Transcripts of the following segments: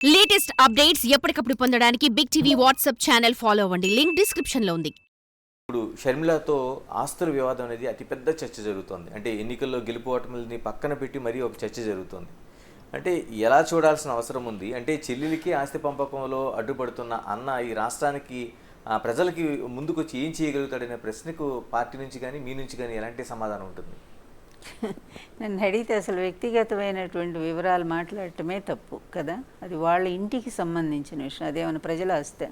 Latest updates ఎప్పటికప్పుడు పొందడానికి Big TV WhatsApp channel follow అవ్వండి. లింక్ డిస్క్రిప్షన్ లో ఉంది. ఇప్పుడు షర్మిలతో ఆస్తుల వివాదం అనేది అతిపెద్ద చర్చ జరుగుతోంది. అంటే ఎన్నికల్లో గెలుపు ఓటములని పక్కన పెట్టి మరీ ఒక చర్చ జరుగుతోంది. అంటే ఎలా చూడాల్సిన అవసరం ఉంది? అంటే చెల్లెలికి ఆస్తి పంపకంలో అడ్డుపడుతున్న అన్న ఈ రాష్ట్రానికి ప్రజలకి ముందుకొచ్చి ఏం చేయగలుగుతాడనే ప్రశ్నకు పార్టీ నుంచి కానీ మీ నుంచి కానీ ఎలాంటి సమాధానం ఉంటుంది? నన్ను అడిగితే అసలు వ్యక్తిగతమైనటువంటి వివరాలు మాట్లాడటమే తప్పు కదా. అది వాళ్ళ ఇంటికి సంబంధించిన విషయం. అదేమైనా ప్రజల ఆస్తి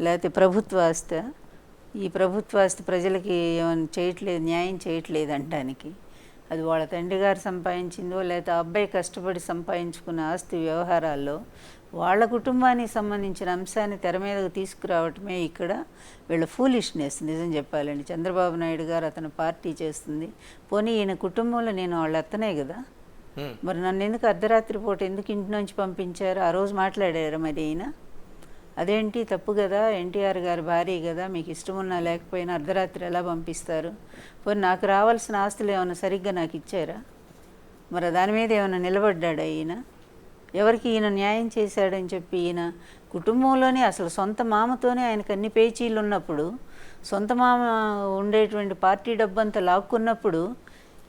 లేకపోతే ప్రభుత్వ ఆస్తి? ఈ ప్రభుత్వ ఆస్తి ప్రజలకి ఏమైనా చేయట్లేదు, న్యాయం చేయట్లేదు అనడానికి. అది వాళ్ళ తండ్రి గారు సంపాదించిందో లేకపోతే అబ్బాయి కష్టపడి సంపాదించుకున్న ఆస్తి వ్యవహారాల్లో వాళ్ళ కుటుంబానికి సంబంధించిన అంశాన్ని తెర మీదకు తీసుకురావటమే ఇక్కడ వీళ్ళ ఫూలిష్నెస్. నిజం చెప్పాలండి, చంద్రబాబు నాయుడు గారు అతను పార్టీ చేస్తుంది. పోనీ ఈయన కుటుంబంలో నేను వాళ్ళ అత్తనే కదా, మరి నన్ను ఎందుకు అర్ధరాత్రి పూట ఎందుకు ఇంటి నుంచి పంపించారు? ఆ రోజు మాట్లాడారు మరి ఈయన. అదేంటి తప్పు కదా, ఎన్టీఆర్ గారి భార్య కదా, మీకు ఇష్టం ఉన్నా లేకపోయినా అర్ధరాత్రి ఎలా పంపిస్తారు? పోనీ నాకు రావాల్సిన ఆస్తులు ఏమైనా సరిగ్గా నాకు ఇచ్చారా? మరి దాని మీద ఏమైనా నిలబడ్డాడా ఈయన? ఎవరికి ఈయన న్యాయం చేశాడని చెప్పి ఈయన కుటుంబంలోనే అసలు సొంత మామతోనే ఆయనకు అన్ని పేచీలు ఉన్నప్పుడు, సొంత మామ ఉండేటువంటి పార్టీ డబ్బంతా లాక్కున్నప్పుడు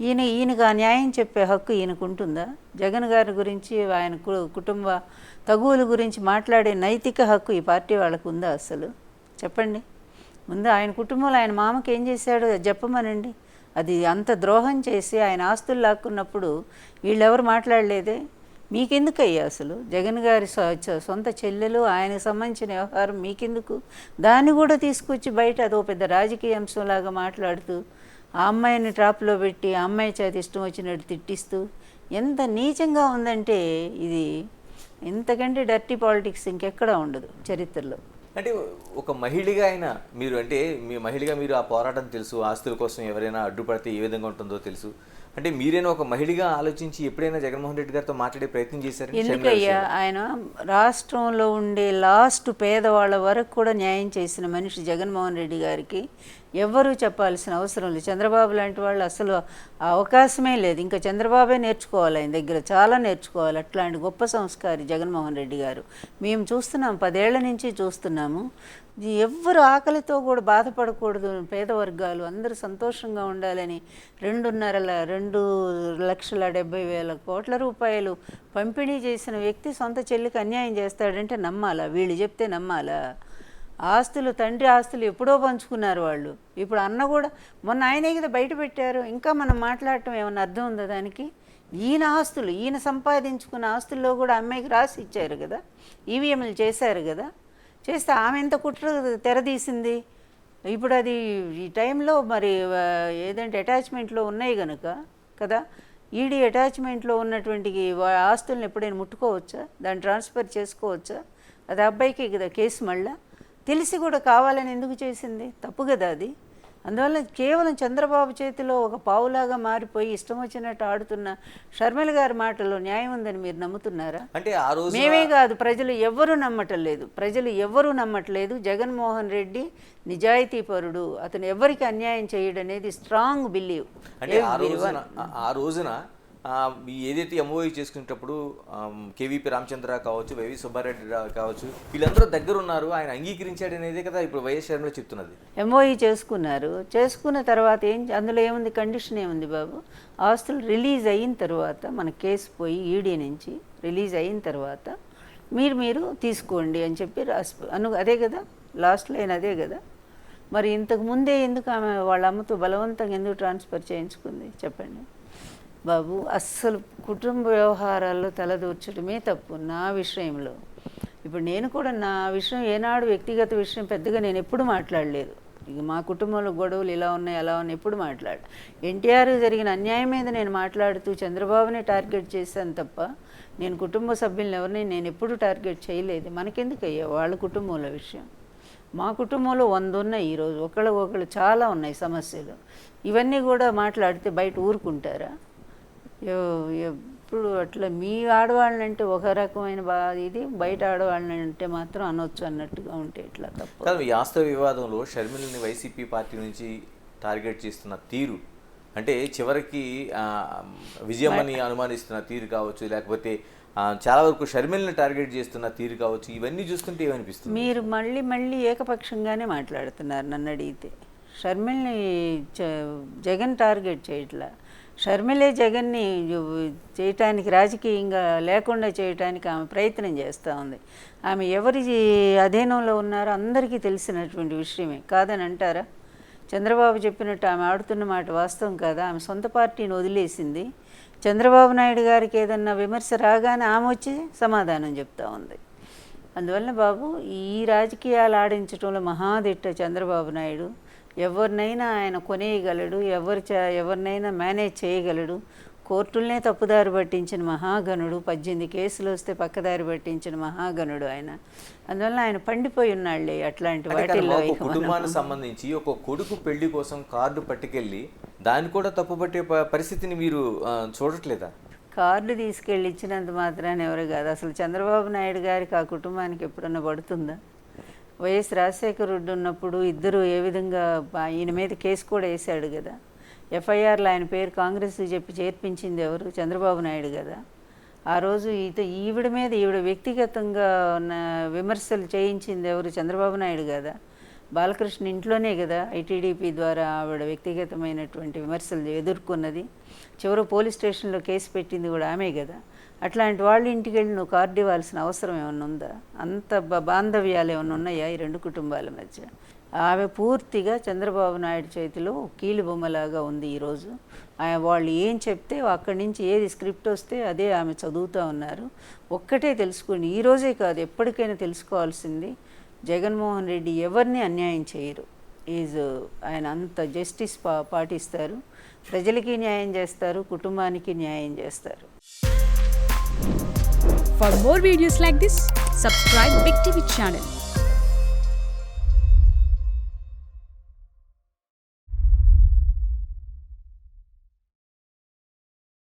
ఈయనకు ఆ న్యాయం చెప్పే హక్కు ఈయనకు ఉంటుందా? జగన్ గారి గురించి ఆయన కుటుంబ తగువుల గురించి మాట్లాడే నైతిక హక్కు ఈ పార్టీ వాళ్ళకు ఉందా అసలు? చెప్పండి. ముందు ఆయన కుటుంబంలో ఆయన మామకి ఏం చేశాడో చెప్పమనండి. అది అంత ద్రోహం చేసి ఆయన ఆస్తులు లాక్కున్నప్పుడు వీళ్ళెవరు మాట్లాడలేదే? మీకెందుకయ్యా అసలు? జగన్ గారి సొంత చెల్లెలు, ఆయనకు సంబంధించిన వ్యవహారం మీకెందుకు? దాన్ని కూడా తీసుకొచ్చి బయట అదో పెద్ద రాజకీయ అంశంలాగా మాట్లాడుతూ ఆ అమ్మాయిని ట్రాప్లో పెట్టి ఆ అమ్మాయి చేత ఇష్టం వచ్చినట్టు తిట్టిస్తూ ఎంత నీచంగా ఉందంటే ఇది ఇంతకంటే డర్టీ పాలిటిక్స్ ఇంకెక్కడా ఉండదు చరిత్రలో. అంటే ఒక మహిళగా అయినా మీరు, అంటే మీ మహిళగా మీరు ఆ పోరాటం తెలుసు, ఆస్తుల కోసం ఎవరైనా అడ్డుపడితే ఏ విధంగా ఉంటుందో తెలుసు. అంటే మీరైనా ఒక మహిళగా ఆలోచించి ఎప్పుడైనా జగన్మోహన్ రెడ్డి గారితో మాట్లాడే ప్రయత్నం చేశారు? ఎందుకయ్యా, ఆయన రాష్ట్రంలో ఉండే లాస్ట్ పేదవాళ్ళ వరకు కూడా న్యాయం చేసిన మనిషి జగన్మోహన్ రెడ్డి గారికి ఎవ్వరూ చెప్పాల్సిన అవసరం లేదు. చంద్రబాబు లాంటి వాళ్ళు అసలు ఆ అవకాశమే లేదు. ఇంకా చంద్రబాబే నేర్చుకోవాలి, ఆయన దగ్గర చాలా నేర్చుకోవాలి. అట్లాంటి గొప్ప సంస్కారి జగన్మోహన్ రెడ్డి గారు. మేము చూస్తున్నాం, 10 ఏళ్ల నుంచి చూస్తున్నాము. ఎవ్వరు ఆకలితో కూడా బాధపడకూడదు, పేద వర్గాలు అందరూ సంతోషంగా ఉండాలని 2,70,000 కోట్ల రూపాయలు పంపిణీ చేసిన వ్యక్తి సొంత చెల్లికి అన్యాయం చేస్తాడంటే నమ్మాలా? వీళ్ళు చెప్తే నమ్మాలా? ఆస్తులు, తండ్రి ఆస్తులు ఎప్పుడో పంచుకున్నారు వాళ్ళు. ఇప్పుడు అన్న కూడా మొన్న ఆయనే కదా బయట పెట్టారు. ఇంకా మనం మాట్లాడటం ఏమన్నా అర్థం ఉందా దానికి? ఈయన ఆస్తులు, ఈయన సంపాదించుకున్న ఆస్తుల్లో కూడా అమ్మాయికి రాసి ఇచ్చారు కదా, ఈవీఎంలు చేశారు కదా. చేస్తే ఆమె ఎంత కుట్ర తెరదీసింది. ఇప్పుడు అది ఈ టైంలో మరి ఏదంటే అటాచ్మెంట్లో ఉన్నాయి కనుక కదా, ఈడీ అటాచ్మెంట్లో ఉన్నటువంటి ఆస్తులను ఎప్పుడైనా ముట్టుకోవచ్చా? దాన్ని ట్రాన్స్ఫర్ చేసుకోవచ్చా? అది అబ్బాయికి కదా కేసు. మళ్ళా తెలిసి కూడా కావాలని ఎందుకు చేసింది? తప్పు కదా అది. అందువల్ల కేవలం చంద్రబాబు చేతిలో ఒక పావులాగా మారిపోయి ఇష్టం వచ్చినట్టు ఆడుతున్న షర్మిల గారి మాటలో న్యాయం ఉందని మీరు నమ్ముతున్నారా? అంటే ఆ రోజు మేమే కాదు, ప్రజలు ఎవ్వరూ నమ్మట్లేదు. జగన్మోహన్ రెడ్డి నిజాయితీపరుడు, అతను ఎవరికి అన్యాయం చేయడనేది స్ట్రాంగ్ బిలీవ్. అంటే ఆ రోజున ఏదైతే ఎంఓఈ చేసుకునేటప్పుడు కేవీపీ రామచంద్ర కావచ్చు, వైవి సుబ్బారెడ్డి కావచ్చు, వీళ్ళందరూ దగ్గర ఉన్నారు, ఆయన అంగీకరించాడు అనేది కదా ఇప్పుడు వైఎస్ షర్మిల చెప్తున్నది. ఎంఓఈ చేసుకున్న తర్వాత అందులో ఏముంది? కండిషన్ ఏముంది బాబు? ఆస్తులు రిలీజ్ అయిన తర్వాత, మన కేసు పోయి ఈడీ నుంచి రిలీజ్ అయిన తర్వాత మీరు తీసుకోండి అని చెప్పి అదే కదా లాస్ట్ లైన్, అదే కదా. మరి ఇంతకు ముందే ఎందుకు ఆమె వాళ్ళ అమ్మతో బలవంతంగా ఎందుకు ట్రాన్స్ఫర్ చేయించుకుంది చెప్పండి బాబు? అస్సలు కుటుంబ వ్యవహారాల్లో తలదూర్చడమే తప్పు నా విషయంలో. ఇప్పుడు నేను కూడా నా విషయం ఏనాడు వ్యక్తిగత విషయం పెద్దగా నేను ఎప్పుడు మాట్లాడలేదు. ఇక మా కుటుంబంలో గొడవలు ఇలా ఉన్నాయి అలా ఉన్నాయి ఎప్పుడు ఎన్టీఆర్ జరిగిన అన్యాయం మీద నేను మాట్లాడుతూ చంద్రబాబుని టార్గెట్ చేశాను తప్ప నేను కుటుంబ సభ్యులను ఎవరిని నేను ఎప్పుడు టార్గెట్ చేయలేదు. మనకెందుకయ్యా వాళ్ళ కుటుంబంలో విషయం? మా కుటుంబంలో 100 ఉన్నాయి ఈరోజు, ఒకళ్ళు చాలా ఉన్నాయి సమస్యలు. ఇవన్నీ కూడా మాట్లాడితే బయట ఊరుకుంటారా? ఎప్పుడు అట్లా మీ ఆడవాళ్ళంటే ఒక రకమైన ఇది, బయట ఆడవాళ్ళంటే మాత్రం అనొచ్చు అన్నట్టుగా ఉంటే ఇట్లా తప్పు. ఈ ఆస్తి వివాదంలో షర్మిలని వైసీపీ పార్టీ నుంచి టార్గెట్ చేస్తున్న తీరు, అంటే చివరికి విజయమని అనుమానిస్తున్న తీరు కావచ్చు, లేకపోతే చాలా వరకు షర్మిలని టార్గెట్ చేస్తున్న తీరు కావచ్చు, ఇవన్నీ చూస్తుంటే ఏమనిపిస్తుంది? మీరు మళ్ళీ మళ్ళీ ఏకపక్షంగానే మాట్లాడుతున్నారు నన్ను అడిగితే. షర్మిల్ని జగన్ టార్గెట్ చేయట్లా. షర్మిలే జగన్ని చేయటానికి, రాజకీయంగా లేకుండా చేయటానికి ఆమె ప్రయత్నం చేస్తూ ఉంది. ఆమె ఎవరి అధీనంలో ఉన్నారో అందరికీ తెలిసినటువంటి విషయమే, కాదని అంటారా? చంద్రబాబు చెప్పినట్టు ఆమె ఆడుతున్న మాట వాస్తవం కాదా? ఆమె సొంత పార్టీని వదిలేసింది. చంద్రబాబు నాయుడు గారికి ఏదన్నా విమర్శ రాగానే ఆమె వచ్చి సమాధానం చెప్తా ఉంది. అందువల్ల బాబు, ఈ రాజకీయాలు ఆడించడంలో మహాదిట్ట చంద్రబాబు నాయుడు. ఎవరినైనా ఆయన కొనేయగలడు, ఎవరినైనా మేనేజ్ చేయగలడు. కోర్టులనే తప్పుదారి పట్టించిన మహాగణుడు, 18 కేసులు వస్తే పక్కదారి పట్టించిన మహాగణుడు ఆయన. అందువల్ల ఆయన పండిపోయి ఉన్నాళ్లే అట్లాంటి వాటిల్లో. కుటుంబానికి సంబంధించి ఒక కొడుకు పెళ్లి కోసం కార్డు పట్టుకెళ్ళి దాన్ని కూడా తప్పుపట్టే పరిస్థితిని మీరు చూడట్లేదా? కార్డు తీసుకెళ్ళి ఇచ్చినంత మాత్రాన్ని ఎవరు కాదు. అసలు చంద్రబాబు నాయుడు గారికి ఆ కుటుంబానికి ఎప్పుడన్నా పడుతుందా? వైఎస్ రాజశేఖర రెడ్డి ఉన్నప్పుడు ఇద్దరు ఏ విధంగా ఈయన మీద కేసు కూడా వేశాడు కదా. ఎఫ్ఐఆర్లో ఆయన పేరు కాంగ్రెస్ చెప్పి చేర్పించింది ఎవరు? చంద్రబాబు నాయుడు కదా. ఆ రోజు ఈవిడ మీద వ్యక్తిగతంగా విమర్శలు చేయించింది ఎవరు? చంద్రబాబు నాయుడు కదా. బాలకృష్ణ ఇంట్లోనే కదా ఐటీడీపీ ద్వారా ఆవిడ వ్యక్తిగతమైనటువంటి విమర్శలు ఎదుర్కొన్నది. చివరి పోలీస్ స్టేషన్లో కేసు పెట్టింది కూడా ఆమె కదా. అట్లాంటి వాళ్ళ ఇంటికి వెళ్ళి నువ్వు కార్డు ఇవ్వాల్సిన అవసరం ఏమన్నా ఉందా? అంత బాంధవ్యాలు ఏమన్నా ఉన్నాయా ఈ రెండు కుటుంబాల మధ్య? ఆమె పూర్తిగా చంద్రబాబు నాయుడు చేతిలో కీలుబొమ్మలాగా ఉంది ఈరోజు. వాళ్ళు ఏం చెప్తే అక్కడి నుంచి ఏది స్క్రిప్ట్ వస్తే అదే ఆమె చదువుతూ ఉన్నారు. ఒక్కటే తెలుసుకోండి, ఈరోజే కాదు ఎప్పటికైనా తెలుసుకోవాల్సింది, జగన్మోహన్ రెడ్డి ఎవరిని అన్యాయం చేయరు. ఆయన అంత జస్టిస్ పాటిస్తారు, ప్రజలకి న్యాయం చేస్తారు, కుటుంబానికి న్యాయం చేస్తారు. For more videos like this, subscribe Big TV channel.